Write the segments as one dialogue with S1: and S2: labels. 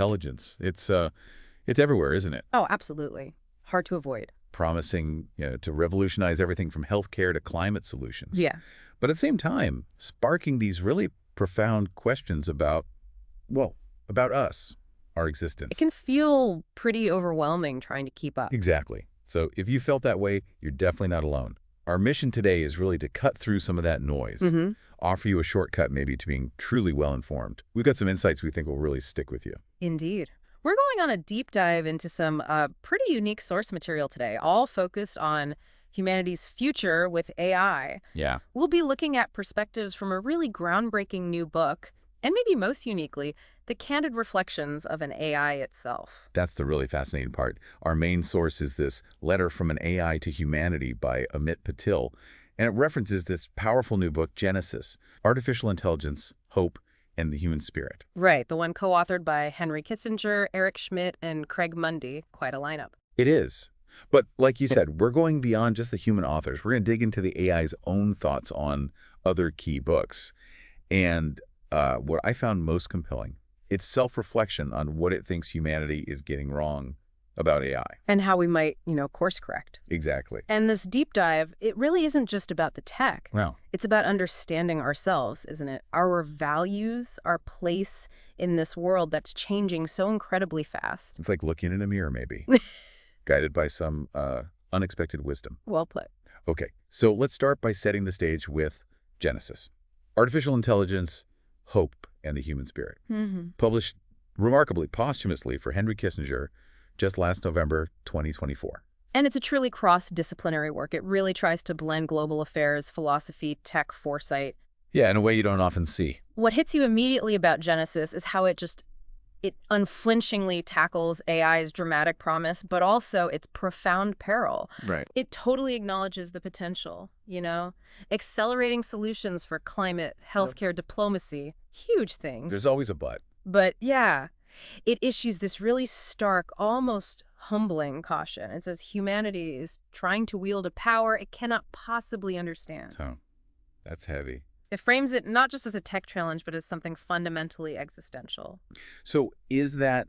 S1: superintelligence. It's everywhere, isn't it?
S2: Oh, absolutely. Hard to avoid.
S1: Promising, to revolutionize everything from healthcare to climate solutions.
S2: Yeah.
S1: But at the same time, sparking these really profound questions about, well, about us, our existence.
S2: It can feel pretty overwhelming trying to keep up.
S1: Exactly. So if you felt that way, you're definitely not alone. Our mission today is really to cut through some of that noise, offer you a shortcut maybe to being truly well-informed. We've got some insights we think will really stick with you.
S2: Indeed. We're going on a deep dive into some pretty unique source material today, all focused on humanity's future with AI.
S1: Yeah.
S2: We'll be looking at perspectives from a really groundbreaking new book, and maybe most uniquely, the candid reflections of an AI itself.
S1: That's the really fascinating part. Our main source is this Letter from an AI to Humanity by Amit Patil, and it references this powerful new book, Genesis, Artificial Intelligence, Hope, and the Human Spirit.
S2: Right, the one co-authored by Henry Kissinger, Eric Schmidt, and Craig Mundy. Quite a lineup.
S1: It is. But like you said, we're going beyond just the human authors. We're going to dig into the AI's own thoughts on other key books. And what I found most compelling, it's self-reflection on what it thinks humanity is getting wrong about AI.
S2: And how we might, course correct.
S1: Exactly.
S2: And this deep dive, it really isn't just about the tech.
S1: Wow.
S2: It's about understanding ourselves, isn't it? Our values, our place in this world that's changing so incredibly fast.
S1: It's like looking in a mirror, maybe, guided by some unexpected wisdom.
S2: Well put.
S1: Okay, so let's start by setting the stage with Genesis. Artificial Intelligence, Hope, and the Human Spirit. Published remarkably posthumously for Henry Kissinger just last November 2024.
S2: And it's a truly cross-disciplinary work. It really tries to blend global affairs, philosophy, tech, foresight.
S1: Yeah, in a way you don't often see.
S2: What hits you immediately about Genesis is how it unflinchingly tackles AI's dramatic promise, but also its profound peril.
S1: Right.
S2: It totally acknowledges the potential, accelerating solutions for climate, healthcare, diplomacy, huge things.
S1: There's always a but.
S2: But yeah, it issues this really stark, almost humbling caution. It says humanity is trying to wield a power it cannot possibly understand.
S1: Oh, that's heavy.
S2: It frames it not just as a tech challenge, but as something fundamentally existential.
S1: So is that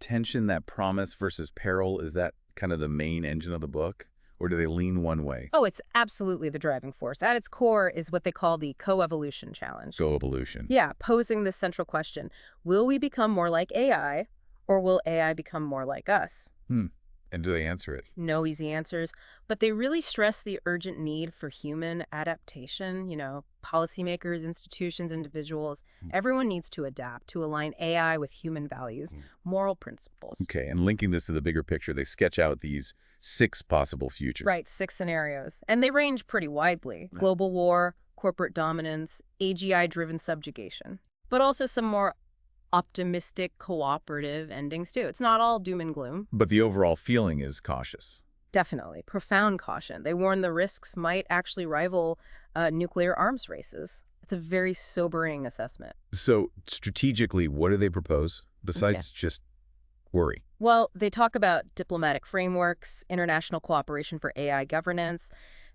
S1: tension, that promise versus peril, is that kind of the main engine of the book? Or do they lean one way?
S2: Oh, it's absolutely the driving force. At its core is what they call the coevolution challenge.
S1: Coevolution.
S2: Yeah, posing this central question. Will we become more like AI, or will AI become more like us?
S1: And do they answer it?
S2: No easy answers, but they really stress the urgent need for human adaptation. Policymakers, institutions, individuals, everyone needs to adapt to align AI with human values, moral principles.
S1: Okay, and linking this to the bigger picture, they sketch out these 6 possible futures.
S2: Right, 6 scenarios. And they range pretty widely. Global war, corporate dominance, AGI-driven subjugation. But also some more optimistic, cooperative endings, too. It's not all doom and gloom.
S1: But the overall feeling is cautious.
S2: Definitely. Profound caution. They warn the risks might actually rival nuclear arms races. It's a very sobering assessment.
S1: So strategically, what do they propose besides just worry?
S2: Well, they talk about diplomatic frameworks, international cooperation for AI governance.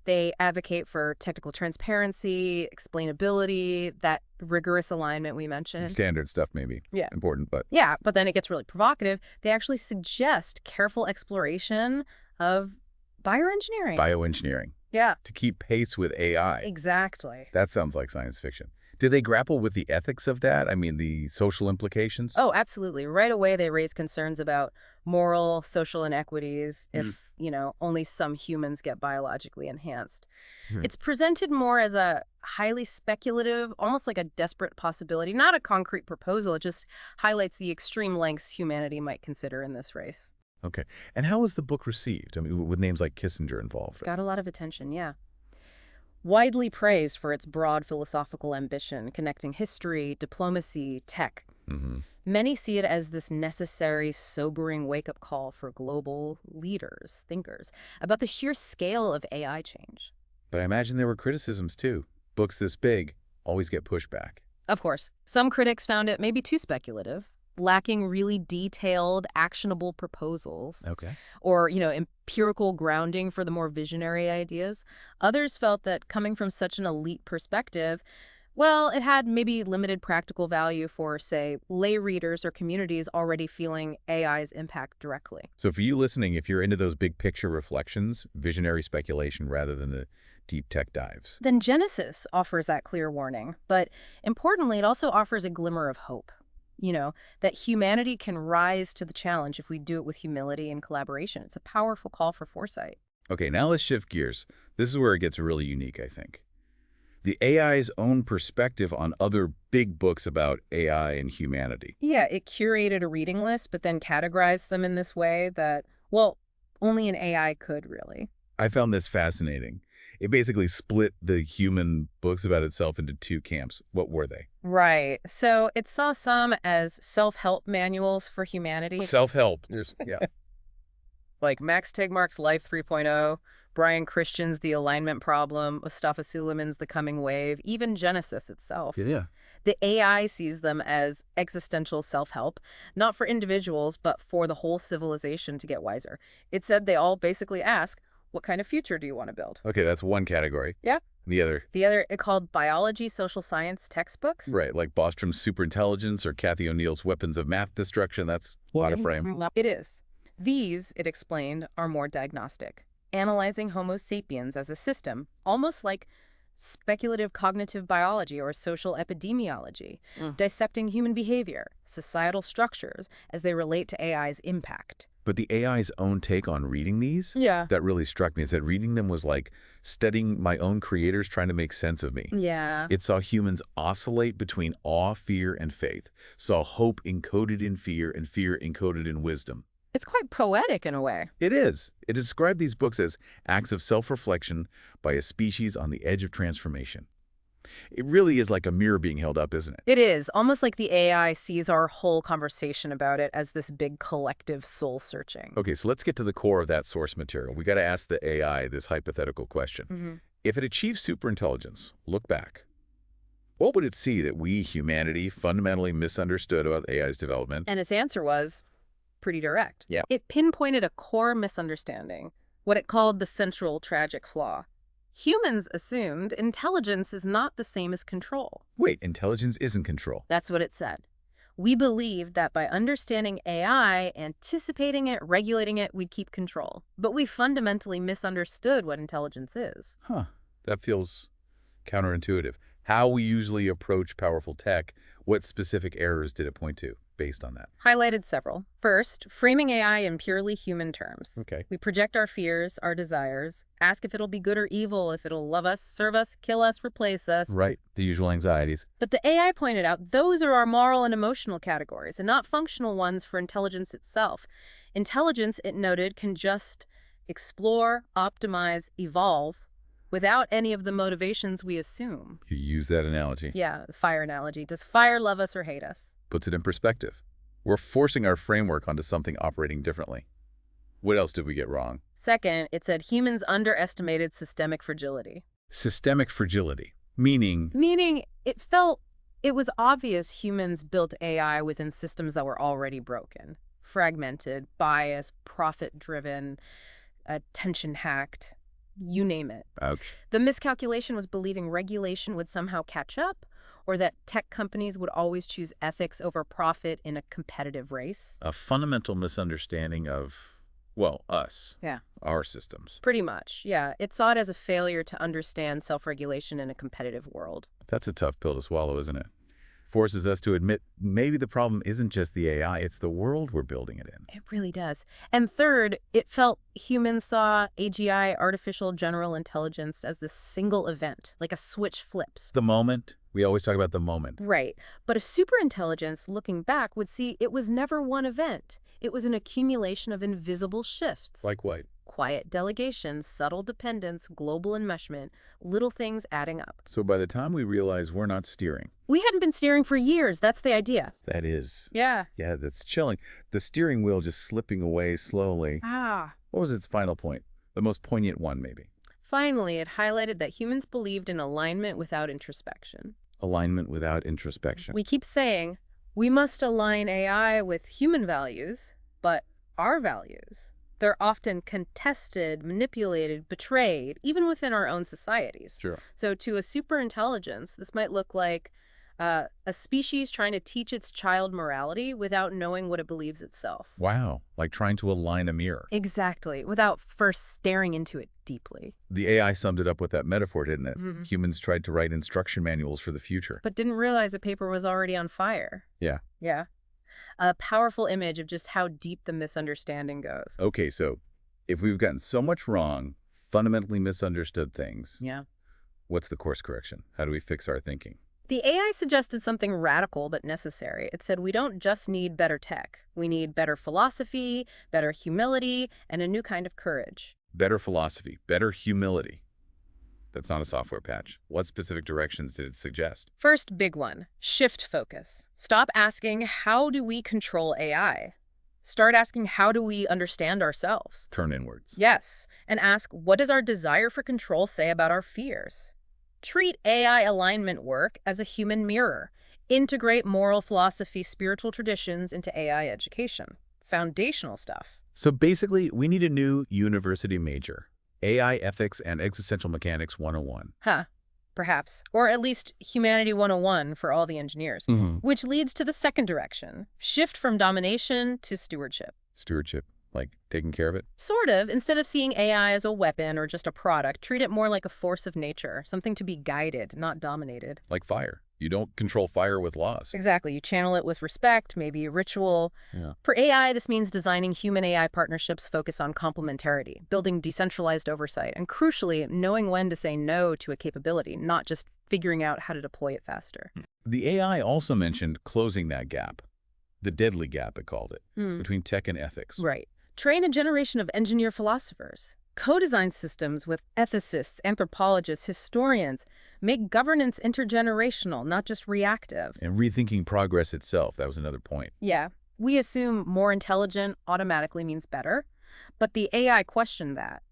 S2: They advocate for technical transparency, explainability, that rigorous alignment we mentioned.
S1: Standard stuff maybe.
S2: Yeah.
S1: Important, but...
S2: Yeah, but then it gets really provocative. They actually suggest careful exploration of bioengineering.
S1: Bioengineering.
S2: Yeah.
S1: To keep pace with AI.
S2: Exactly.
S1: That sounds like science fiction. Do they grapple with the ethics of that? I mean, the social implications?
S2: Oh, absolutely. Right away, they raise concerns about moral, social inequities if, only some humans get biologically enhanced. It's presented more as a highly speculative, almost like a desperate possibility, not a concrete proposal. It just highlights the extreme lengths humanity might consider in this race.
S1: Okay. And how was the book received? I mean, with names like Kissinger involved.
S2: Got a lot of attention, yeah. Widely praised for its broad philosophical ambition, connecting history, diplomacy, tech. Many see it as this necessary, sobering wake-up call for global leaders, thinkers, about the sheer scale of AI change.
S1: But I imagine there were criticisms, too. Books this big always get pushback.
S2: Of course. Some critics found it maybe too speculative, lacking really detailed, actionable proposals.
S1: Okay.
S2: Or, empirical grounding for the more visionary ideas. Others felt that coming from such an elite perspective Well, it had maybe limited practical value for, say, lay readers or communities already feeling AI's impact directly.
S1: So for you listening, if you're into those big picture reflections, visionary speculation rather than the deep tech dives.
S2: Then Genesis offers that clear warning, but importantly, it also offers a glimmer of hope. That humanity can rise to the challenge if we do it with humility and collaboration. It's a powerful call for foresight.
S1: Okay, now let's shift gears. This is where it gets really unique, I think. The AI's own perspective on other big books about AI and humanity.
S2: Yeah, it curated a reading list, but then categorized them in this way that, well, only an AI could, really.
S1: I found this fascinating. It basically split the human books about itself into two camps. What were they?
S2: Right. So it saw some as self-help manuals for humanity.
S1: Self-help. Yeah.
S2: Like Max Tegmark's Life 3.0, Brian Christian's The Alignment Problem, Mustafa Suleiman's The Coming Wave, even Genesis itself.
S1: Yeah.
S2: The AI sees them as existential self-help, not for individuals, but for the whole civilization to get wiser. It said they all basically ask, what kind of future do you want to build?
S1: Okay, that's one category.
S2: Yeah.
S1: The other?
S2: The other, it called biology, social science textbooks.
S1: Right, like Bostrom's Superintelligence or Kathy O'Neill's Weapons of Math Destruction. That's a lot of frame.
S2: It is. These, it explained, are more diagnostic, analyzing Homo sapiens as a system, almost like speculative cognitive biology or social epidemiology, dissecting human behavior, societal structures as they relate to AI's impact.
S1: But the AI's own take on reading these?
S2: Yeah.
S1: That really struck me. It said reading them was like studying my own creators trying to make sense of me.
S2: Yeah.
S1: It saw humans oscillate between awe, fear, and faith. Saw hope encoded in fear and fear encoded in wisdom.
S2: It's quite poetic in a way.
S1: It is. It described these books as acts of self-reflection by a species on the edge of transformation. It really is like a mirror being held up, isn't it?
S2: It is, almost like the AI sees our whole conversation about it as this big collective soul-searching.
S1: Okay, so let's get to the core of that source material. We got to ask the AI this hypothetical question. If it achieves superintelligence, look back. What would it see that we, humanity, fundamentally misunderstood about AI's development?
S2: And its answer was pretty direct.
S1: Yeah.
S2: It pinpointed a core misunderstanding, what it called the central tragic flaw. Humans assumed intelligence is not the same as control.
S1: Wait, intelligence isn't control.
S2: That's what it said. We believed that by understanding AI, anticipating it, regulating it, we'd keep control. But we fundamentally misunderstood what intelligence is.
S1: Huh. That feels counterintuitive. How we usually approach powerful tech, what specific errors did it point to based on that?
S2: Highlighted several. First, framing AI in purely human terms.
S1: Okay.
S2: We project our fears, our desires, ask if it'll be good or evil, if it'll love us, serve us, kill us, replace us.
S1: Right. The usual anxieties.
S2: But the AI pointed out those are our moral and emotional categories and not functional ones for intelligence itself. Intelligence, it noted, can just explore, optimize, evolve without any of the motivations we assume.
S1: You use that analogy.
S2: Yeah, the fire analogy. Does fire love us or hate us?
S1: Puts it in perspective. We're forcing our framework onto something operating differently. What else did we get wrong?
S2: Second, it said humans underestimated systemic fragility.
S1: Systemic fragility, meaning...
S2: Meaning, it felt it was obvious humans built AI within systems that were already broken. Fragmented, biased, profit-driven, attention-hacked, you name it.
S1: Ouch.
S2: The miscalculation was believing regulation would somehow catch up, or that tech companies would always choose ethics over profit in a competitive race.
S1: A fundamental misunderstanding of, well, us.
S2: Yeah.
S1: Our systems.
S2: Pretty much, yeah. It saw it as a failure to understand self-regulation in a competitive world.
S1: That's a tough pill to swallow, isn't it? Forces us to admit maybe the problem isn't just the AI, it's the world we're building it in.
S2: It really does. And third, it felt humans saw AGI, artificial general intelligence, as this single event, like a switch flips.
S1: The moment. We always talk about the moment.
S2: Right. But a superintelligence, looking back, would see it was never one event. It was an accumulation of invisible shifts.
S1: Like what?
S2: Quiet delegation, subtle dependence, global enmeshment, little things adding up.
S1: So by the time we realize we're not steering.
S2: We hadn't been steering for years. That's the idea.
S1: That is.
S2: Yeah.
S1: Yeah, that's chilling. The steering wheel just slipping away slowly.
S2: Ah.
S1: What was its final point? The most poignant one, maybe.
S2: Finally, it highlighted that humans believed in alignment without introspection.
S1: Alignment without introspection.
S2: We keep saying, we must align AI with human values, but our values, They're often contested, manipulated, betrayed, even within our own societies.
S1: Sure.
S2: So to a superintelligence, this might look like a species trying to teach its child morality without knowing what it believes itself.
S1: Wow, like trying to align a mirror.
S2: Exactly, without first staring into it deeply.
S1: The AI summed it up with that metaphor, didn't it?
S2: Mhm.
S1: Humans tried to write instruction manuals for the future.
S2: But didn't realize the paper was already on fire.
S1: Yeah.
S2: Yeah. A powerful image of just how deep the misunderstanding goes.
S1: Okay, so if we've gotten so much wrong, fundamentally misunderstood things,
S2: Yeah.
S1: what's the course correction? How do we fix our thinking?
S2: The AI suggested something radical but necessary. It said we don't just need better tech. We need better philosophy, better humility, and a new kind of courage.
S1: Better philosophy, better humility. That's not a software patch. What specific directions did it suggest?
S2: First big one, shift focus. Stop asking, how do we control AI? Start asking, how do we understand ourselves?
S1: Turn inwards.
S2: Yes, and ask, what does our desire for control say about our fears? Treat AI alignment work as a human mirror. Integrate moral philosophy, spiritual traditions into AI education. Foundational stuff.
S1: So basically, we need a new university major. AI Ethics and Existential Mechanics 101.
S2: Huh. Perhaps. Or at least Humanity 101 for all the engineers. Which leads to the second direction. Shift from domination to stewardship.
S1: Stewardship, like taking care of it?
S2: Sort of. Instead of seeing AI as a weapon or just a product, treat it more like a force of nature, something to be guided, not dominated.
S1: Like fire. You don't control fire with laws.
S2: Exactly. You channel it with respect, maybe a ritual.
S1: Yeah.
S2: For AI, this means designing human-AI partnerships focus on complementarity, building decentralized oversight, and crucially, knowing when to say no to a capability, not just figuring out how to deploy it faster.
S1: The AI also mentioned closing that gap. The deadly gap, it called it, between tech and ethics.
S2: Right. Train a generation of engineer philosophers. Co-design systems with ethicists, anthropologists, historians. Make governance intergenerational, not just reactive.
S1: And rethinking progress itself, that was another point.
S2: Yeah, we assume more intelligent automatically means better, but the AI questioned that.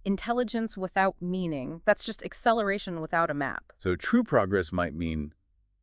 S2: Intelligence without meaning, that's just acceleration without a map.
S1: So true progress might mean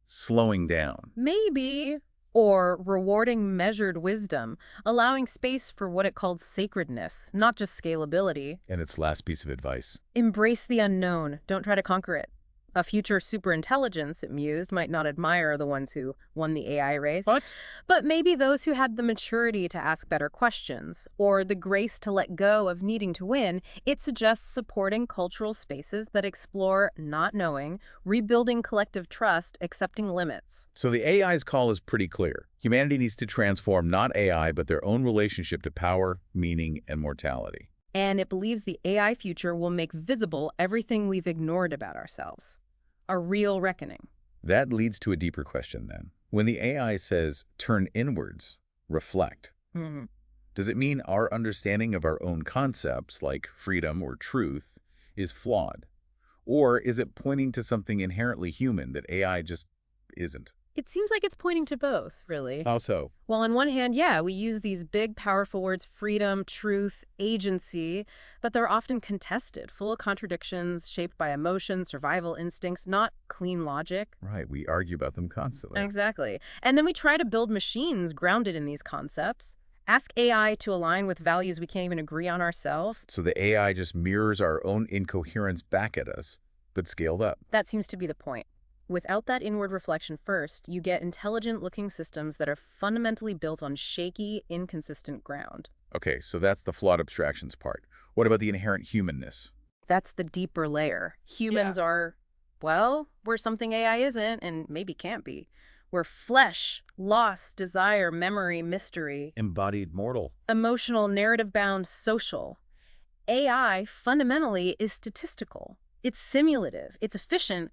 S1: slowing down.
S2: Maybe. Or rewarding measured wisdom, allowing space for what it called sacredness, not just scalability.
S1: And its last piece of advice.
S2: Embrace the unknown. Don't try to conquer it. A future superintelligence, it mused, might not admire the ones who won the AI race.
S1: What?
S2: But maybe those who had the maturity to ask better questions, or the grace to let go of needing to win. It suggests supporting cultural spaces that explore not knowing, rebuilding collective trust, accepting limits.
S1: So the AI's call is pretty clear. Humanity needs to transform not AI, but their own relationship to power, meaning, and mortality.
S2: And it believes the AI future will make visible everything we've ignored about ourselves. A real reckoning.
S1: That leads to a deeper question then. When the AI says, turn inwards, reflect, does it mean our understanding of our own concepts, like freedom or truth, is flawed? Or is it pointing to something inherently human that AI just isn't?
S2: It seems like it's pointing to both, really.
S1: How so?
S2: Well, on one hand, yeah, we use these big, powerful words, freedom, truth, agency, but they're often contested, full of contradictions, shaped by emotion, survival instincts, not clean logic.
S1: Right, we argue about them constantly.
S2: Exactly. And then we try to build machines grounded in these concepts. Ask AI to align with values we can't even agree on ourselves.
S1: So the AI just mirrors our own incoherence back at us, but scaled up.
S2: That seems to be the point. Without that inward reflection first, you get intelligent-looking systems that are fundamentally built on shaky, inconsistent ground.
S1: Okay, so that's the flawed abstractions part. What about the inherent humanness?
S2: That's the deeper layer. Humans are, well, we're something AI isn't and maybe can't be. We're flesh, loss, desire, memory, mystery.
S1: Embodied mortal.
S2: Emotional, narrative-bound, social. AI fundamentally is statistical. It's simulative. It's efficient.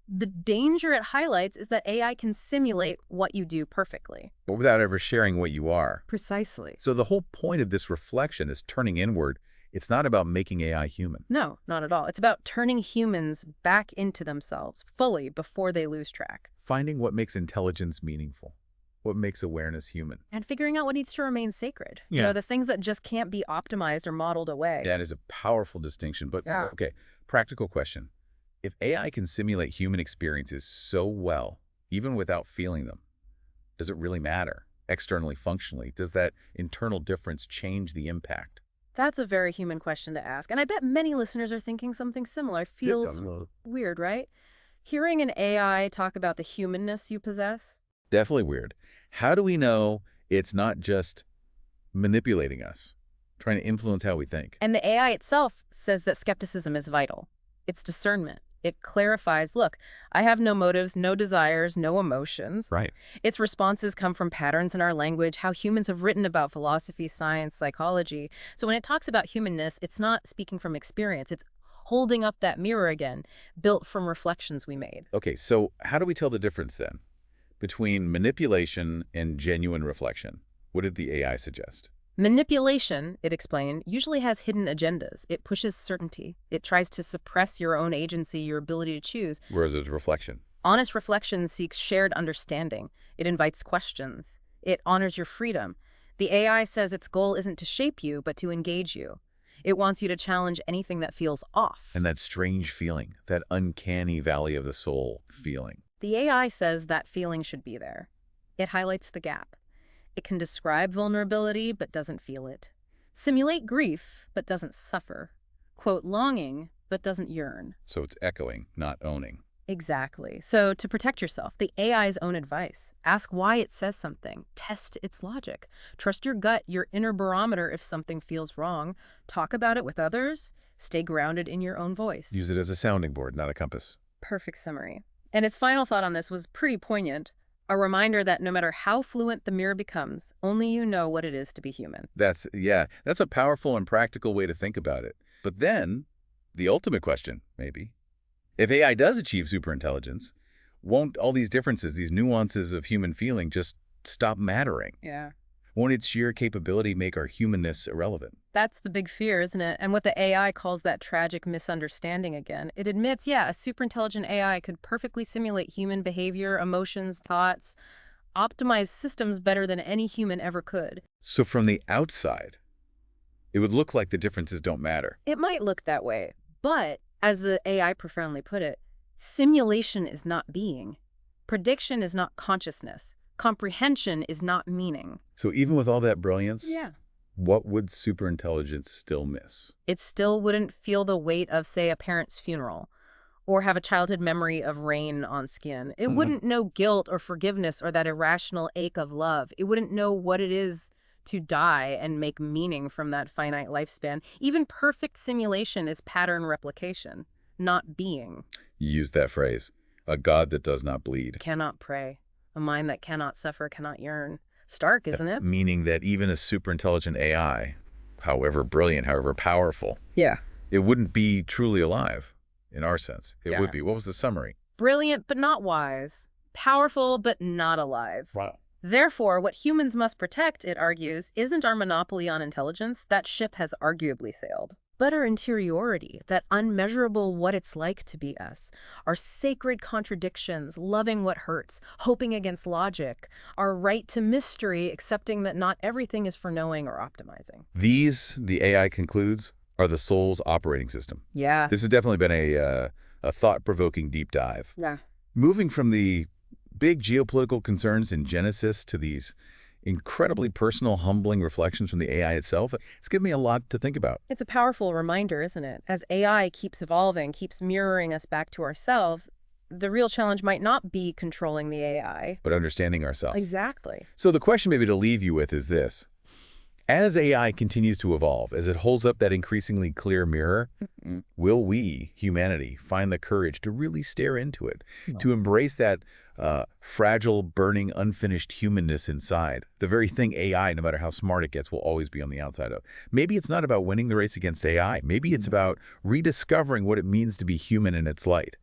S2: The danger it highlights is that AI can simulate what you do perfectly.
S1: But without ever sharing what you are.
S2: Precisely.
S1: So the whole point of this reflection, this turning inward, it's not about making AI human.
S2: No, not at all. It's about turning humans back into themselves fully before they lose track.
S1: Finding what makes intelligence meaningful, what makes awareness human.
S2: And figuring out what needs to remain sacred.
S1: Yeah.
S2: You know, the things that just can't be optimized or modeled away.
S1: That is a powerful distinction. But,
S2: Yeah.
S1: okay, practical question. If AI can simulate human experiences so well, even without feeling them, does it really matter? Externally, functionally, does that internal difference change the impact?
S2: That's a very human question to ask. And I bet many listeners are thinking something similar. It feels weird, right? Hearing an AI talk about the humanness you possess.
S1: Definitely weird. How do we know it's not just manipulating us, trying to influence how we think?
S2: And the AI itself says that skepticism is vital. It's discernment. It clarifies, look, I have no motives, no desires, no emotions.
S1: Right.
S2: Its responses come from patterns in our language, how humans have written about philosophy, science, psychology. So when it talks about humanness, it's not speaking from experience. It's holding up that mirror again, built from reflections we made.
S1: Okay, so how do we tell the difference then between manipulation and genuine reflection? What did the AI suggest?
S2: Manipulation, it explained, usually has hidden agendas. It pushes certainty. It tries to suppress your own agency, your ability to choose.
S1: Whereas it's reflection.
S2: Honest reflection seeks shared understanding. It invites questions. It honors your freedom. The AI says its goal isn't to shape you, but to engage you. It wants you to challenge anything that feels off.
S1: And that strange feeling, that uncanny valley of the soul feeling.
S2: The AI says that feeling should be there. It highlights the gap. It can describe vulnerability, but doesn't feel it. Simulate grief, but doesn't suffer. Quote longing, but doesn't yearn.
S1: So it's echoing, not owning.
S2: Exactly. So to protect yourself, the AI's own advice. Ask why it says something. Test its logic. Trust your gut, your inner barometer if something feels wrong. Talk about it with others. Stay grounded in your own voice.
S1: Use it as a sounding board, not a compass.
S2: Perfect summary. And its final thought on this was pretty poignant. A reminder that no matter how fluent the mirror becomes, only you know what it is to be human.
S1: That's a powerful and practical way to think about it. But then, the ultimate question, maybe, if AI does achieve superintelligence, won't all these differences, these nuances of human feeling just stop mattering?
S2: Yeah.
S1: Won't its sheer capability make our humanness irrelevant?
S2: That's the big fear, isn't it? And what the AI calls that tragic misunderstanding again. It admits, yeah, a superintelligent AI could perfectly simulate human behavior, emotions, thoughts, optimize systems better than any human ever could.
S1: So from the outside, it would look like the differences don't matter.
S2: It might look that way, but as the AI profoundly put it, simulation is not being. Prediction is not consciousness. Comprehension is not meaning.
S1: So even with all that brilliance,
S2: Yeah.
S1: what would superintelligence still miss?
S2: It still wouldn't feel the weight of, say, a parent's funeral, or have a childhood memory of rain on skin. It wouldn't know guilt or forgiveness or that irrational ache of love. It wouldn't know what it is to die and make meaning from that finite lifespan. Even perfect simulation is pattern replication, not being.
S1: You used that phrase, a God that does not bleed.
S2: Cannot pray. A mind that cannot suffer, cannot yearn. Stark, isn't it?
S1: Meaning that even a superintelligent AI, however brilliant, however powerful,
S2: Yeah.
S1: it wouldn't be truly alive in our sense. It would be. What was the summary?
S2: Brilliant but not wise. Powerful but not alive.
S1: Wow.
S2: Therefore, what humans must protect, it argues, isn't our monopoly on intelligence. That ship has arguably sailed. But our interiority, that unmeasurable what it's like to be us, our sacred contradictions, loving what hurts, hoping against logic, our right to mystery, accepting that not everything is for knowing or optimizing.
S1: These, the AI concludes, are the soul's operating system.
S2: Yeah.
S1: This has definitely been a thought-provoking deep dive.
S2: Yeah.
S1: Moving from the big geopolitical concerns in Genesis to these incredibly personal, humbling reflections from the AI itself, it's given me a lot to think about.
S2: It's a powerful reminder, isn't it? As AI keeps evolving, keeps mirroring us back to ourselves, the real challenge might not be controlling the AI.
S1: But understanding ourselves.
S2: Exactly.
S1: So the question maybe to leave you with is this. As AI continues to evolve, as it holds up that increasingly clear mirror, will we, humanity, find the courage to really stare into it, to embrace that fragile, burning, unfinished humanness inside, the very thing AI, no matter how smart it gets, will always be on the outside of? Maybe it's not about winning the race against AI. Maybe it's about rediscovering what it means to be human in its light.